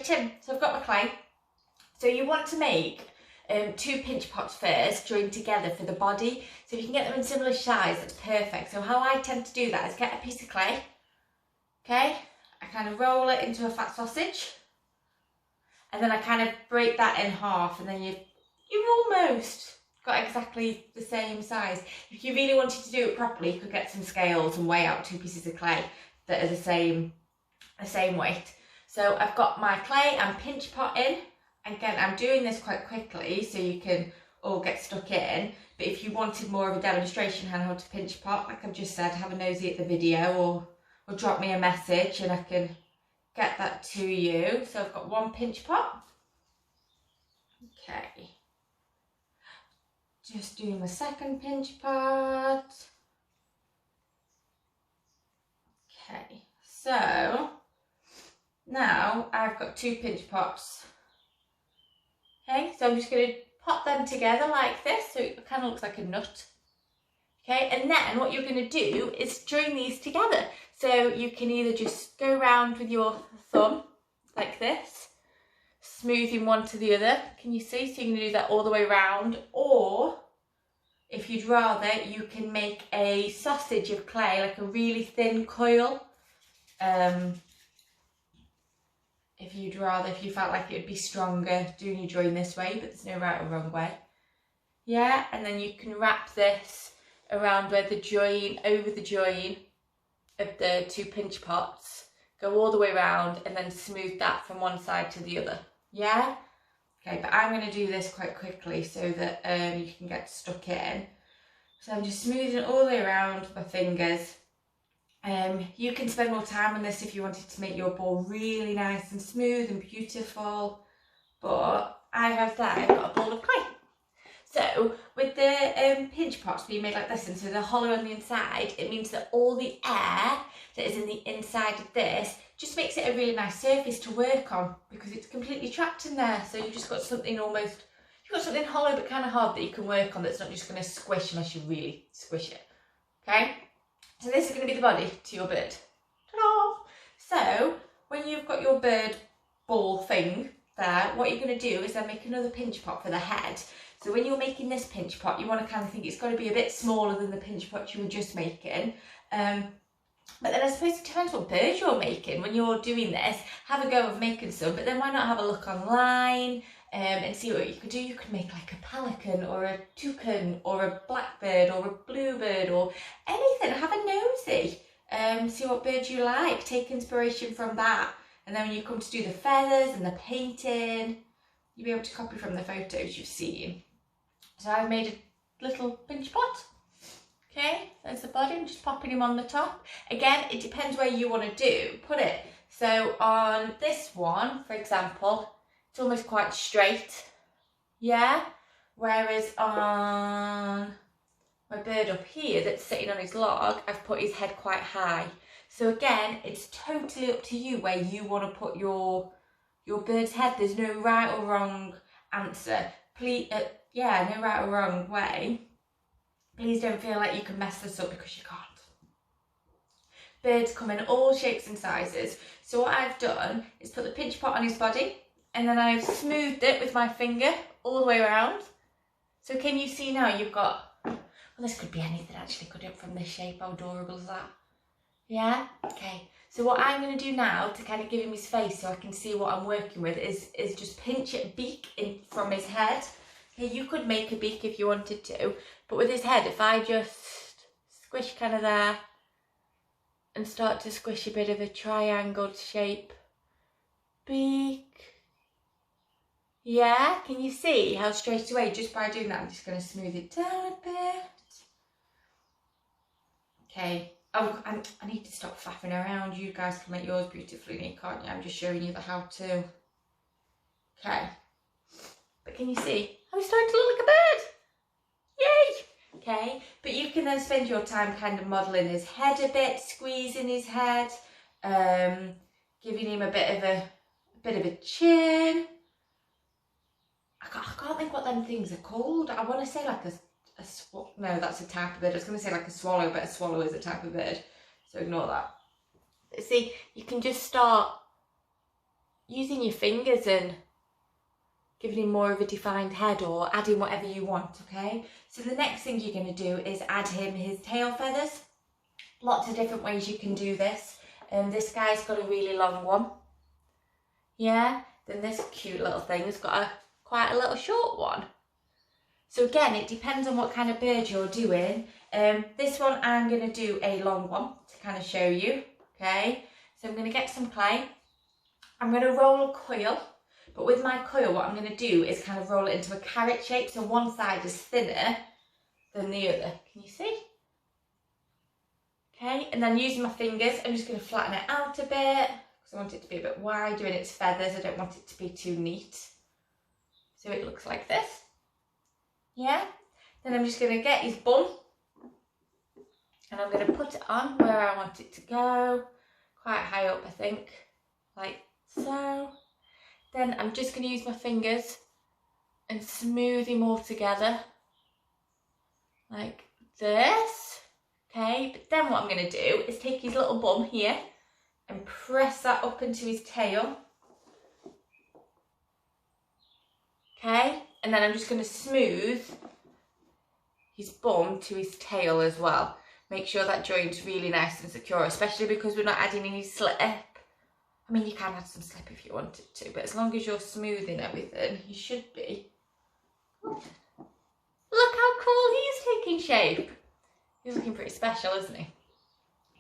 tin. So I've got my clay. So you want to make 2 pinch pots first, joined together for the body. So if you can get them in similar size, that's perfect. So how I tend to do that is get a piece of clay, okay? I kind of roll it into a fat sausage, and then I kind of break that in half, and then you've almost got exactly the same size. If you really wanted to do it properly, you could get some scales and weigh out 2 pieces of clay that are the same weight. So I've got my clay and pinch pot in. Again, I'm doing this quite quickly so you can all get stuck in, but if you wanted more of a demonstration on how to pinch pot, like I've just said, have a nosy at the video or drop me a message and I can get that to you. So I've got 1 pinch pot. Okay. Just doing my 2nd pinch pot. Okay, so now I've got 2 pinch pots. Okay, so I'm just going to pop them together like this, so it kind of looks like a nut. Okay, and then what you're going to do is join these together. So you can either just go around with your thumb like this, smoothing one to the other. Can you see? So you can do that all the way around, or if you'd rather, you can make a sausage of clay, like a really thin coil. If you felt like it would be stronger doing your join this way, but there's no right or wrong way. Yeah, and then you can wrap this around where the join, over the join of the 2 pinch pots, go all the way around and then smooth that from one side to the other. Yeah? Okay, but I'm going to do this quite quickly so that you can get stuck in. So I'm just smoothing it all the way around with my fingers. You can spend more time on this if you wanted to make your ball really nice and smooth and beautiful, but I've got a ball of clay. So with the pinch pots being made like this, and so they're hollow on the inside, it means that all the air that is in the inside of this just makes it a really nice surface to work on, because it's completely trapped in there. So you've just got something you've got something hollow but kind of hard that you can work on, that's not just going to squish unless you really squish it. Okay? So this is going to be the body to your bird. Ta-da! So when you've got your bird ball thing there, what you're going to do is then make another pinch pot for the head. So when you're making this pinch pot, you want to kind of think it's got to be a bit smaller than the pinch pot you were just making. But then I suppose it depends what bird you're making. When you're doing this, have a go of making some, but then why not have a look online and see what you could do. You could make like a pelican or a toucan or a blackbird or a bluebird or anything. Have a nosy. See what bird you like. Take inspiration from that. And then when you come to do the feathers and the painting, you'll be able to copy from the photos you've seen. So I've made a little pinch pot. Okay, there's the body. I'm just popping him on the top. Again, it depends where you want to put it. So on this one, for example, it's almost quite straight. Yeah? Whereas on my bird up here that's sitting on his log, I've put his head quite high. So again, it's totally up to you where you want to put your bird's head. There's no right or wrong answer. Please, no right or wrong way. Please don't feel like you can mess this up, because you can't. Birds come in all shapes and sizes. So what I've done is put the pinch pot on his body, and then I've smoothed it with my finger all the way around. So can you see now you've got, well, this could be anything actually, could it, from this shape? How adorable is that? Yeah? Okay. So what I'm going to do now to kind of give him his face so I can see what I'm working with is just pinch a beak in from his head. Okay, you could make a beak if you wanted to, but with his head, if I just squish kind of there and start to squish a bit of a triangled shape beak. Yeah, can you see how straight away, just by doing that, I'm just going to smooth it down a bit. Okay. Oh, I need to stop faffing around. You guys can make yours beautifully neat, can't you? I'm just showing you the how to. Okay. But can you see? I'm starting to look like a bird. Yay! Okay. But you can then spend your time kind of modelling his head a bit, squeezing his head, giving him a bit of a chin. I can't think what them things are called. I want to say like no, that's a type of bird. I was going to say like a swallow, but a swallow is a type of bird, so ignore that. But see, you can just start using your fingers and giving him more of a defined head, or adding whatever you want, okay? So the next thing you're going to do is add him his tail feathers. Lots of different ways you can do this. This guy's got a really long one. Yeah, then this cute little thing's got quite a little short one. So again, it depends on what kind of bird you're doing. This one I'm going to do a long one to kind of show you, okay? So I'm going to get some clay. I'm going to roll a coil, but with my coil what I'm going to do is kind of roll it into a carrot shape, so one side is thinner than the other. Can you see? Okay, and then using my fingers, I'm just going to flatten it out a bit because I want it to be a bit wider in its feathers. I don't want it to be too neat. So it looks like this. Yeah, then I'm just going to get his bum and I'm going to put it on where I want it to go, quite high up I think, like so. Then I'm just going to use my fingers and smooth him all together like this, okay? But then what I'm going to do is take his little bum here and press that up into his tail, okay? And then I'm just going to smooth his bum to his tail as well. Make sure that joint's really nice and secure, especially because we're not adding any slip. I mean, you can add some slip if you wanted to, but as long as you're smoothing everything, you should be. Look how cool he's taking shape. He's looking pretty special, isn't he?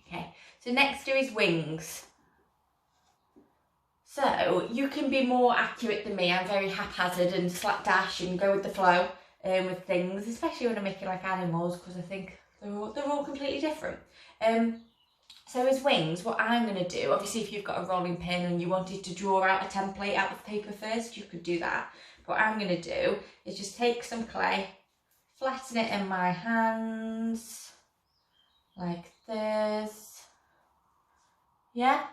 Okay, so next are his wings. So you can be more accurate than me. I'm very haphazard and slapdash and go with the flow with things, especially when I'm making like animals, because I think they're all completely different. So his wings, what I'm going to do, obviously if you've got a rolling pin and you wanted to draw out a template out of paper first, you could do that. But what I'm going to do is just take some clay, flatten it in my hands like this. Yeah.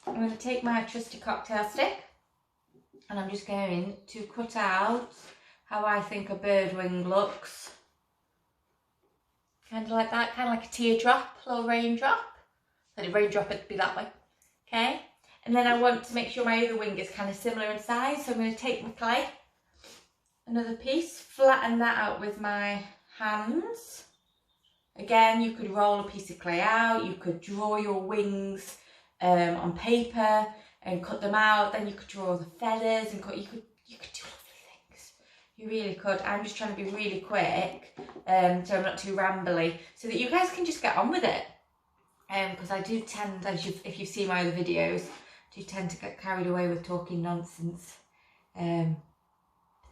I'm going to take my trusty cocktail stick and I'm just going to cut out how I think a bird wing looks. Kind of like that, kind of like a teardrop, a little raindrop. So the raindrop would be that way, okay? And then I want to make sure my other wing is kind of similar in size, so I'm going to take my clay, another piece, flatten that out with my hands. Again, you could roll a piece of clay out, you could draw your wings on paper and cut them out, then you could draw the feathers and you could do lovely things. You really could. I'm just trying to be really quick so I'm not too rambly, so that you guys can just get on with it. Because I do tend, if you see my other videos, do tend to get carried away with talking nonsense. But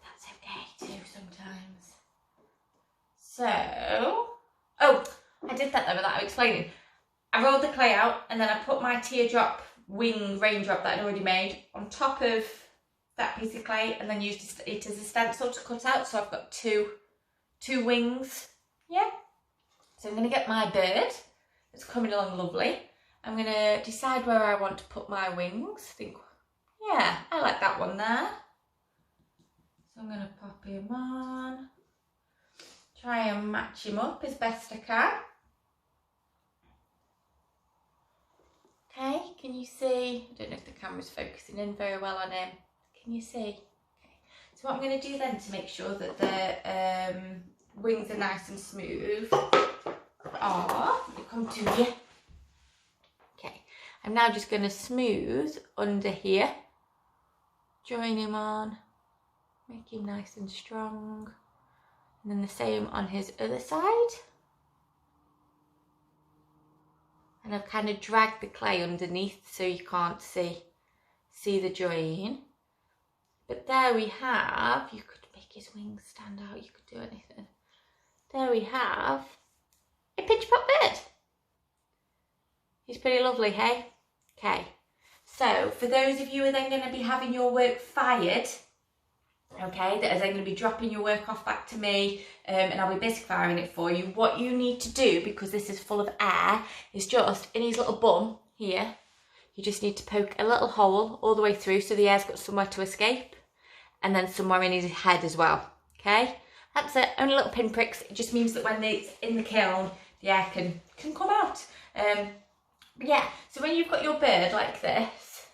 that's okay too sometimes. So, oh, I did that though without explaining. I rolled the clay out and then I put my teardrop wing raindrop that I'd already made on top of that piece of clay and then used it as a stencil to cut out. So I've got two wings. Yeah. So I'm going to get my bird. It's coming along lovely. I'm going to decide where I want to put my wings. Think, yeah, I like that one there. So I'm going to pop him on. Try and match him up as best I can. Okay, can you see? I don't know if the camera's focusing in very well on him. Can you see? Okay. So what I'm going to do then to make sure that the wings are nice and smooth are, you come to you. Okay, I'm now just going to smooth under here. Join him on, make him nice and strong. And then the same on his other side. And I've kind of dragged the clay underneath so you can't see the join. But there we have, you could make his wings stand out, you could do anything. There we have a pinch pot bird. He's pretty lovely, hey? Okay, so for those of you who are then going to be having your work fired, okay, that are then going to be dropping your work off back to me and I'll be bisque firing it for you, what you need to do, because this is full of air, is just in his little bum here, you just need to poke a little hole all the way through so the air's got somewhere to escape, and then somewhere in his head as well, okay? That's it, only little pinpricks. It just means that when it's in the kiln, the air can come out. Yeah, so when you've got your bird like this,